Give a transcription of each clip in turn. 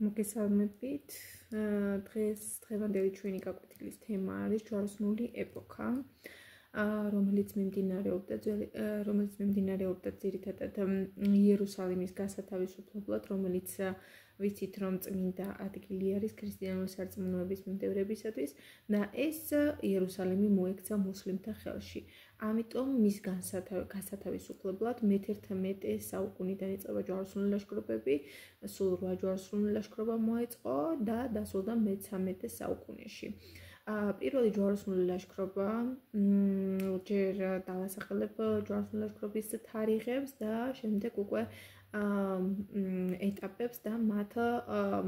მოგესალმებით. დღევანდელი ჩვენი გაკვეთილის თემა არის ჯვაროსნული ეპოქა, რომელიც მიმდინარეობდა ძირითადად იერუსალიმის გასათავისუფლებლად, რომელიც ვიცით რომ წმინდა ადგილი არის ქრისტიანული სარწმუნოების მიმდევრებისათვის და ეს იერუსალიმი მოექცა მუსლიმთა ხელში. ამიტომ მის გასათავისუფლებლად მე-11 საუკუნიდან იწყება ჯვაროსნული ლაშქრობები, სულ 8 ჯვაროსნული ლაშქრობა მოეწყო და დასრულდა მე-13 საუკუნეში. პირველი ჯვაროსნული ლაშქრობა ჯერ დავასახელებ ჯვაროსნული ლაშქრობის თარიღებს და შემდეგ უკვე ეტაპებს და მათ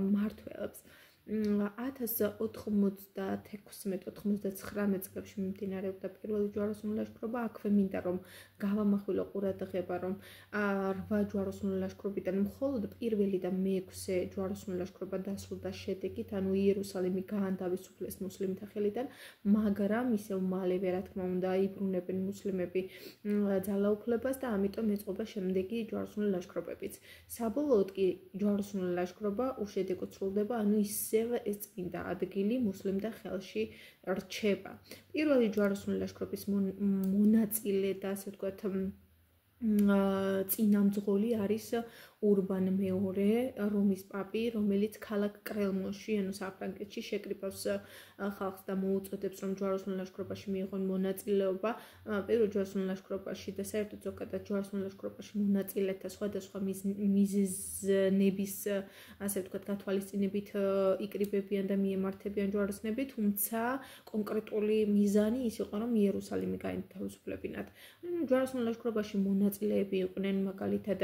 მმართველებს. 1096-99 წლებში მიმდინარეობდა პირველი ჯვაროსნული ლაშქრობა. აქვე მინდა რომ გავამახვილო ყურადღება, რომ 8 ჯვაროსნული ლაშქრობიდან მხოლოდ პირველი და მე-6 ჯვაროსნული ლაშქრობა დასრულდა შედეგით, ანუ იერუსალიმი გაანთავისუფლეს მუსლიმთა ხელიდან, მაგრამ ისევ მალევე, რა თქმა უნდა, იბრუნებენ მუსლიმები ძალაუფლებას და ამიტომ ეწყობა შემდეგი ჯვაროსნული ლაშქრობებიც. საბოლოოდ კი ჯვაროსნული ლაშქრობა უშედეგოდ სრულდება, ანუ ეს წმინდა ადგილი მუსლიმთა ხელში რჩება. პირველი ჯვაროსნული ლაშქრობის მონაწილე და ასე ვთქვათ წინამძღოლი არის ურბან მეორე, რომის პაპი, რომელიც ქალაქ კრელმონში, ანუ საფრანგეთში შეკრიბავს ხალხს და მოუწოდებს, რომ ჯვაროსნულ ლაშქრობაში მიიღონ მონაწილეობა. პირველ ჯვაროსნულ ლაშქრობაში და საერთოდ ზოგადად ჯვაროსნულ ლაშქრობაში მონაწილეთა სხვადასხვა მიზნების, ასე ვთქვათ, გათვალისწინებით იკრიბებიან და მიემართებიან ჯვაროსნები, თუმცა კონკრეტული მიზანი ის იყო, რომ იერუსალიმი გაინთავისუფლებინათ. ჯვაროსნულ ლაშქრობაში მონაწილეები იყვნენ მაგალითად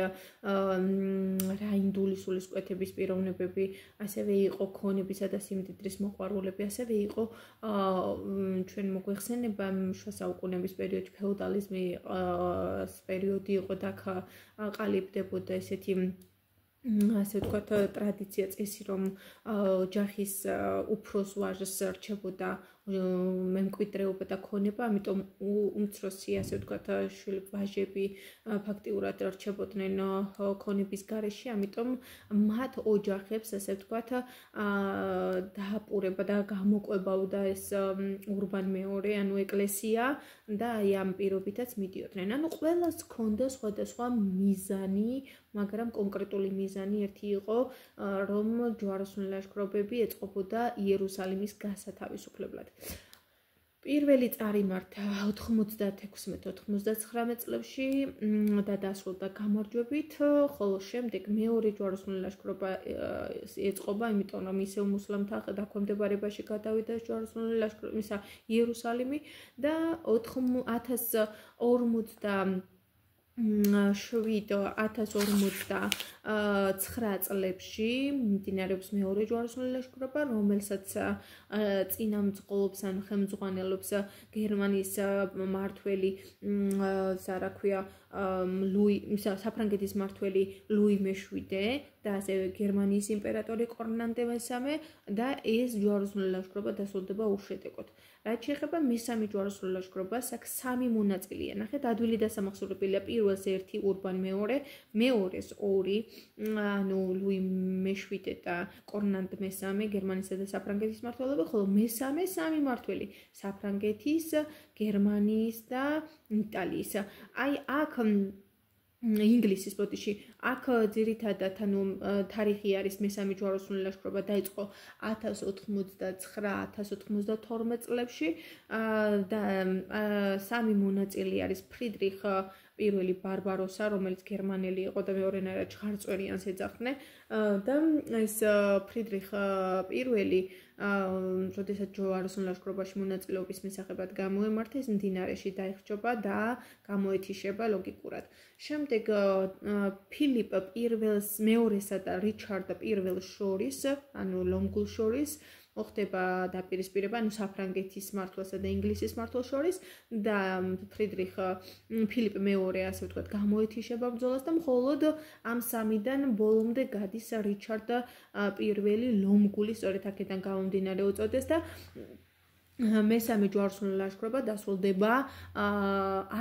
რაინდული სულისკვეთების პიროვნებები, ასევე იყო ქონებისა და სიმდიდრის მოყვარულები, ასევე იყო ჩვენ მოგვეხსენება შუა საუკუნეების პერიოდში ფეოდალიზმის პერიოდი იყო და ყალიბდებოდა ესეთი ასე ვთქვათ ტრადიცია წესი, რომ ოჯახის უფროს ვაჟს რჩებოდა მემკვიდრეობა და ქონება, ამიტომ უმცროსი ასე ვთქვათ ვაჟები ფაქტიურად რჩებოდნენ ქონების გარეშე, ამიტომ მათ ოჯახებს ასე ვთქვათ დააპურება და გამოყვებაოდა ეს ურბან მეორე, ანუ ეკლესია და აი ამ პირობითაც მიდიოდნენ. ანუ ყველას ჰქონდა სხვადასხვა მიზანი, მაგრამ კონკრეტული მიზანი ერთი იყო, რომ ჯვაროსნული ლაშქრობები ეწყობოდა იერუსალიმის გასათავისუფლებლად. პირველი წარიმართა 96-99 წლებში და დასრულდა გამარჯვებით, ხოლო შემდეგ მეორე ჯვაროსნული ლაშქრობა ეწყობა, იმიტომ რომ ისევ მუსლიმთა დაქვემდებარებაში გადავიდა ჯვაროსნული ლაშქრობა, იერუსალიმი და 1049 წლებში მიმდინარეობს მეორე ჯვაროსნული ლაშქრობა, რომელსაც წინამძღოლობს ან ხელმძღვანელობს გერმანიის მმართველი საფრანგეთის მმართველი ლუი მე-7 და ასევე გერმანიის იმპერატორი კორნანდე მე-3 და ეს ჯვაროსნული ლაშქრობა დასრულდება უშედეგოდ. რაც შეეხება მესამე ჯვაროსნულ ლაშქრობას, აქ 3 მონაწილეა. ნახეთ, ადვილი დასამახსოვრებელია პირველს 1 ურბან მეორე, მეორეს 2, ანუ ლუი მე-7 და კორნანდ მე-3 გერმანისა და საფრანგეთის მმართველები, ხოლო მე-3 სამი მმართველი საფრანგეთის, გერმანიის და იტალიის. აი აქ ინგლისის ბოდიში, აქ ძირითადად ანუ თარიღი არის მესამე ჯვაროსნული ლაშქრობა დაიწყო 1099-1092 წლებში და სამი მონაწილე არის ფრიდრიხ პირველი ბარბაროსა, რომელიც გერმანელი იყო და მეორენაირად ჩხარწვერიანს ეძახდნენ და ეს ფრიდრიხ პირველი როდესაც ჯვაროსნულ ლაშქრობაში მონაწილეობის მისაღებად გამოემართა, ეს მდინარეში დაიხრჩობა და გამოეთიშება ლოგიკურად. შემდეგ ფილიპ პირველს მეორესა და რიჩარდ პირველს შორის, ანუ ლონგულ შორის მოხდება დაპირისპირება, ანუ საფრანგეთის მმართველსა და ინგლისის მმართველს შორის და ფილიპ მეორე, ასე ვთქვათ, გამოეთიშება ბრძოლას და მხოლოდ ამ სამიდან ბოლომდე გადის რიჩარდ პირველი ლონგული, სწორედ აქედან გამომდინარე უწოდეს და მესამე ჯვაროსნული ლაშქრობა დასრულდება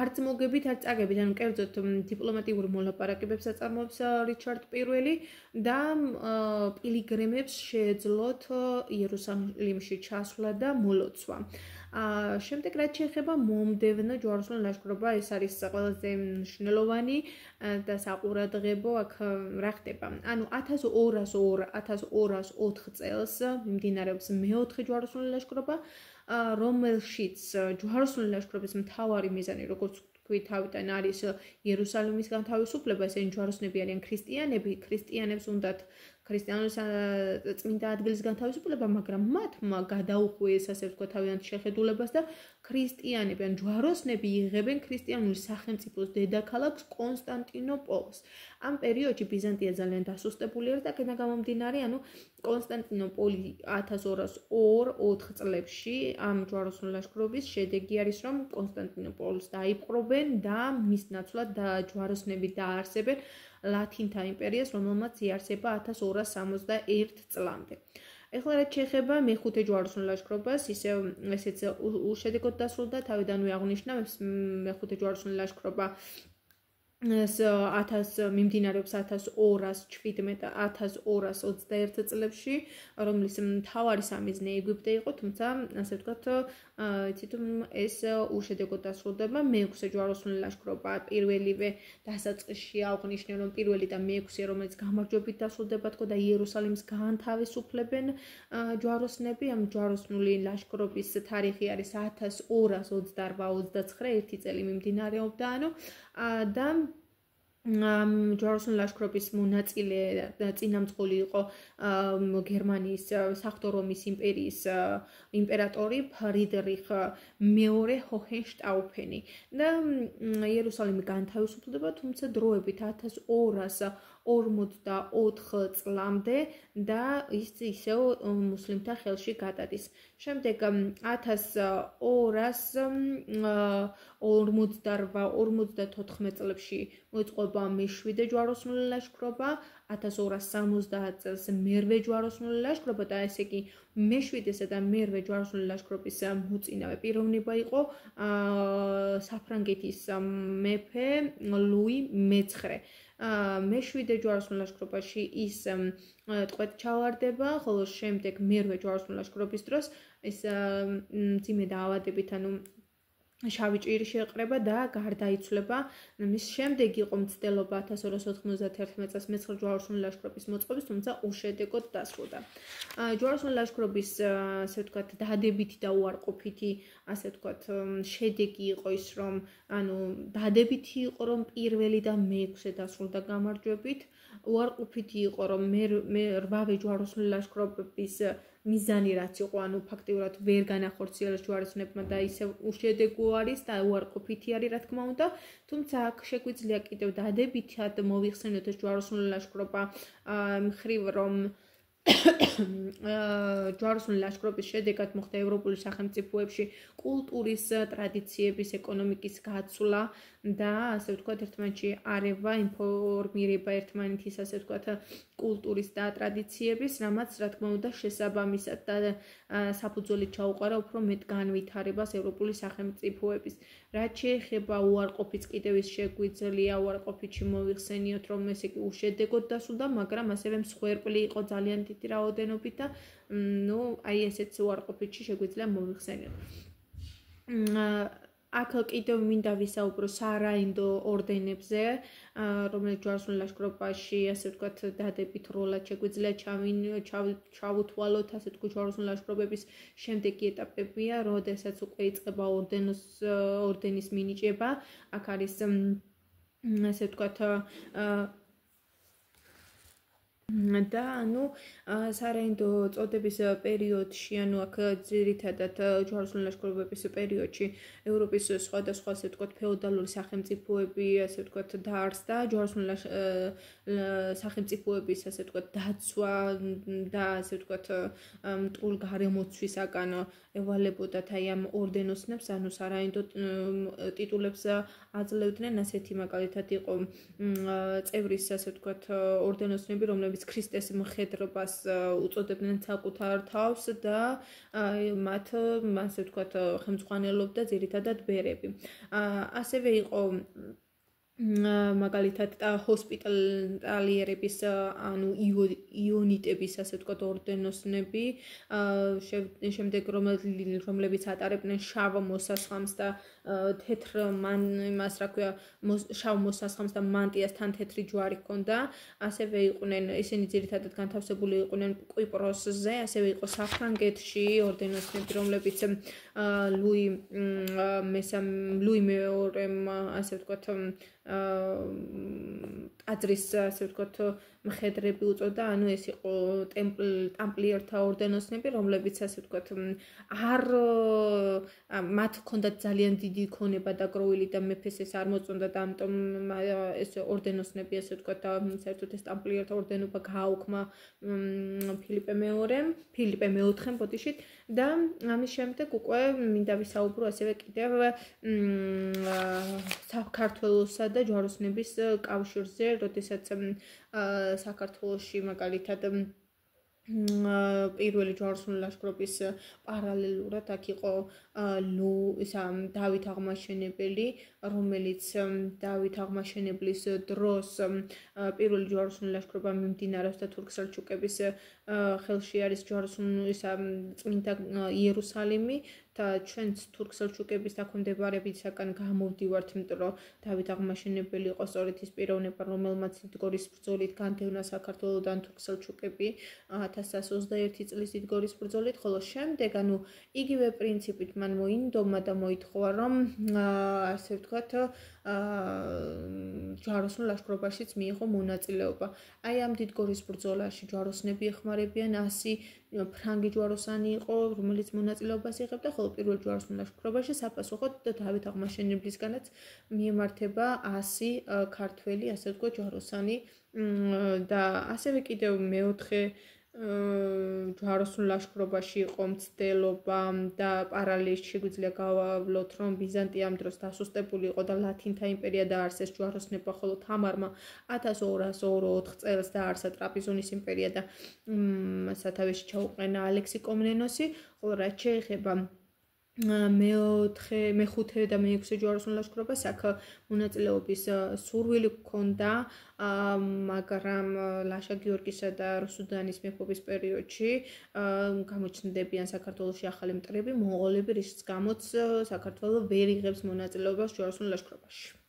არც მოგებით, არც წაგებით, ანუ კერძოდ დიპლომატიური მოლაპარაკებებს აწარმოებს რიჩარდ პირველი და პილიგრიმებს შეეძლოთ იერუსალიმში ჩასვლა და მოლოცვა. შემდეგ რაც შეეხება მომდევნო ჯვაროსნულ ლაშქრობა, ეს არის ყველაზე მნიშვნელოვანი და საყურადღებო აქ რა ხდება. ანუ 1204 წელს მიმდინარეობს მეოთხე ჯვაროსნული ლაშქრობა, რომელშიც ჯვაროსნული ლაშქრობის მთავარი მიზანი, როგორც თქვი, თავიდან არის იერუსალიმის განთავისუფლება, ესენი ჯვაროსნები არიან ქრისტიანები, ქრისტიანებს უნდათ ქრისტიანული წმინდა ადგილის განთავისუფლება, მაგრამ მათმა გადაუხვიეს, ასე ვთქვათ, თავიანთ შეხედულებას და ქრისტიანები ან ჯვაროსნები იღებენ ქრისტიანული სახელმწიფოს დედაქალაქს კონსტანტინოპოლს. ამ პერიოდში ბიზანტია ძალიან დასუსტებული era და აქედან გამომდინარე, ანუ კონსტანტინოპოლი 1204 წლებში ამ ჯვაროსნული ლაშქრობის შედეგი არის, რომ კონსტანტინოპოლს დაიპყრობენ და მის ნაცვლად ჯვაროსნები დაარსებენ ლათინთა იმპერიას, რომელმაც იარსება 1261 წლამდე. ეხლა რაც შეეხება მეხუთე ჯვაროსნულ ლაშქრობას, ისევ ესეც უშედეგოდ დასრულდა, თავიდანვე აღნიშნავ, მეხუთე ჯვაროსნული ლაშქრობა მიმდინარეობს 1217-1221 წლებში, რომლის მთავარი სამიზნე ეგვიპტე იყო, თუმცა ასე ვთქვათ, იცით, ეს უშედეგოდ დასრულდება. მეექვსე ჯვაროსნული ლაშქრობა პირველივე დასაწყისში აღნიშნე, რომ პირველი და მეექვსე, რომელიც გამარჯვებით დასრულდება თქო და იერუსალიმს გაანთავისუფლებენ ჯვაროსნები. ამ ჯვაროსნული ლაშქრობის თარიღი არის 1228-29, ერთი წელი მიმდინარეობდა, ანუ და ჯვაროსნული ლაშქრობის მონაწილე წინამძღოლი იყო გერმანიის საღვთო რომის იმპერიის იმპერატორი ფრიდრიხ მეორე ჰოჰენშტაუფენი და იერუსალიმი განთავისუფლდება, თუმცა დროებით 1244 წლამდე და ის ისევ მუსლიმთა ხელში გადადის. შემდეგ 1254 წლებში მოიწყობა მეშვიდე ჯვაროსნული ლაშქრობა, 1270 წელს მერვე ჯვაროსნული ლაშქრობა და ესე კი მეშვიდესა და მერვე ჯვაროსნული ლაშქრობის მოწინავე პიროვნება იყო საფრანგეთის მეფე ლუი მე-9. მეშვიდე ჯვაროსნულ ლაშქრობაში ის ტყვედ ჩავარდება, ხოლო შემდეგ მერვე ჯვაროსნული ლაშქრობის დროს ის მძიმე დაავადებით, ანუ შავი ჭირი შეყრება და გარდაიცვლება. მის შემდეგ იყო მცდელობა 1291 წელს მე-9 ჯვაროსნული ლაშქრობის მოწყობის, თუმცა უშედეგოდ დასრულდა. ჯვაროსნული ლაშქრობის, ასე ვთქვათ, დადებითი და უარყოფითი, ასე ვთქვათ, შედეგი იყო ის, რომ ანუ დადებითი იყო, რომ პირველი და მეექვსე დასრულდა გამარჯვებით. უარყოფითი იყო, რომ მე-8 ჯვაროსნული ლაშქრობის მიზანი რაც იყო, ანუ ფაქტიურად ვერ განახორციელეს ჯვაროსნებმა და ისევ უშედეგო არის და უარყოფითი არის, რა თქმა უნდა, თუმცა აქ შეგვიძლია კიდევ დადებითად მოვიხსენოთ ეს ჯვაროსნული ლაშქრობა მხრივ, რომ ჯვაროსნული ლაშქრობის შედეგად მოხდა ევროპული სახელმწიფოებში კულტურის, ტრადიციების, ეკონომიკის გაცვლა და ასე ვთქვათ, ერთმანეთში არევა, ინფორმირება ერთმანეთის, ასე ვთქვათ, კულტურის და ტრადიციების, რამაც რა თქმა უნდა შესაბამისად და საფუძვლით ჩაუყარა უფრო მეტ განვითარებას ევროპული სახელმწიფოების. რაც შეეხება უარყოფითს, კიდევ ის შეგვიძლია უარყოფითში მოვიხსენიოთ, რომ ესე იგი უშედეგოდ დასრულდა, მაგრამ ასევე მსხვერპლი იყო ძალიან დიდი რაოდენობით და აი ესეც უარყოფითში შეგვიძლია მოვიხსენიოთ. აქ კიდევ მინდა ვისაუბრო სარაინდო ორდენებზე, რომელიც ჯვაროსნულ ლაშქრობაში, ასე ვთქვათ, დადებით როლად შეგვიძლია ჩავუთვალოთ, ასე ვთქვათ, ჯვაროსნული ლაშქრობების შემდეგი ეტაპებია, როდესაც უკვე იწყება ორდენის მინიჭება. აქ არის, ასე ვთქვათ, და ანუ სარაინდო წოდების პერიოდში, ანუ აქ ძირითადად ჯვაროსნული ლაშქრობების პერიოდში ევროპის სხვადასხვა, ასე ვთქვათ, ფეოდალური სახელმწიფოები, ასე ვთქვათ, დაარსდა. ჯვაროსნული სახელმწიფოების, ასე ვთქვათ, დაცვა და ასე ვთქვათ, მტკვრ გარემოცვისაგან ევალებოდათ აი ამ ორდენოსნებს, ანუ სარაინდო ტიტულებს აძლევდნენ. ასეთი მაგალითად იყო წევრის, ასე ვთქვათ, ორდენოსნები, რომლებიც რომელიც ქრისტეს მხედრობას უწოდებდნენ საკუთარ თავს და მათ ასე ვთქვათ ხელმძღვანელობდა ძირითადად ბერები. ასევე იყო მაგალითად ჰოსპიტალიერების ანუ იონიტების ასე ვთქვათ ორდენოსნები შემდეგ რომლებიც ატარებდნენ შავ მოსასხამს და თეთრ იმას რა ქვია შავ მოსასხამს და მანტიასთან თეთრი ჯვარი ჰქონდა ასევე იყვნენ ისინი ძირითადად განთავსებული იყვნენ კვიპროსზე ასევე იყო საფრანგეთში ორდენოსნები რომლებიც ლუი მეორემ ასე ვთქვათ ტაძრის ასე ვთქვათ მხედრები უწოდა, ანუ ეს იყო ტამპლიერთა ორდენოსნები, რომლებიც ასე ვთქვათ არ მათ ჰქონდათ ძალიან დიდი ქონება დაგროვილი და მეფეს ეს არ მოწონდა და ამიტომ ეს ორდენოსნები ასე ვთქვათ საერთოდ ეს ტამპლიერთა ორდენობა გააუქმა ფილიპე მეოთხემ ბოდიშით და ამის შემდეგ უკვე მინდა ვისაუბრო ასევე კიდევ საქართველოსა და ჯვაროსნების კავშირზე, როდესაც საქართველოში მაგალითად პირველი ჯვაროსნული ლაშქრობის პარალელურად აქ იყო დავით აღმაშენებელი, რომელიც დავით აღმაშენებლის დროს პირველი ჯვაროსნული ლაშქრობა მიმდინარეობს და თურქ-სელჩუკების ხელში არის ჯვაროსნული წმინდა იერუსალიმი და ჩვენც თურქ-სელჩუკების დაქვემდებარებისაგან გამოვდივართ, იმიტომ რომ დავით აღმაშენებელი იყო სწორედ ის პიროვნება, რომელმაც დიდგორის ბრძოლით განდევნა საქართველოდან თურქ-სელჩუკები 1121 წლის დიდგორის ბრძოლით, ხოლო შემდეგ ანუ იგივე პრინციპით მან მოინდომა და მოითხოვა, რომ ასე ვთქვათ ჯვაროსნულ ლაშქრობაშიც მიიღო მონაწილეობა. აი ამ დიდგორის ბრძოლაში ჯვაროსნები ეხმარებიან 100 ფრანგი ჯვაროსანი იყო, რომელიც მონაწილეობას იღებდა, ხოლო პირველ ჯვაროსნულ ლაშქრობაში საპასუხოდ დავით აღმაშენებლისგანაც მიემართება 100 ქართველი, ასე ვთქვათ, ჯვაროსანი და ასევე კიდევ მეოთხე ჯვაროსნულ ლაშქრობაში იყო მცდელობა და პარალელში შეგვიძლია გავავლოთ, რომ ბიზანტია ამ დროს დასუსტებული იყო და ლათინთა იმპერია დაარსეს ჯვაროსნებმა, ხოლო თამარმა 1204 წელს დაარსა ტრაპიზონის იმპერია და სათავეში ჩაუყენა ალექსი კომნენოსი, ხოლო რაც შეეხება მეხუთე და მეექვსე ჯვაროსნულ ლაშქრობას აქ მონაწილეობის სურვილი ჰქონდა, მაგრამ ლაშა გიორგისა და რუსუდანის მეფობის პერიოდში გამოჩნდებიან საქართველოში ახალი მტრები, მონღოლები, რის გამოც საქართველო ვერ იღებს მონაწილეობას ჯვაროსნულ ლაშქრობაში.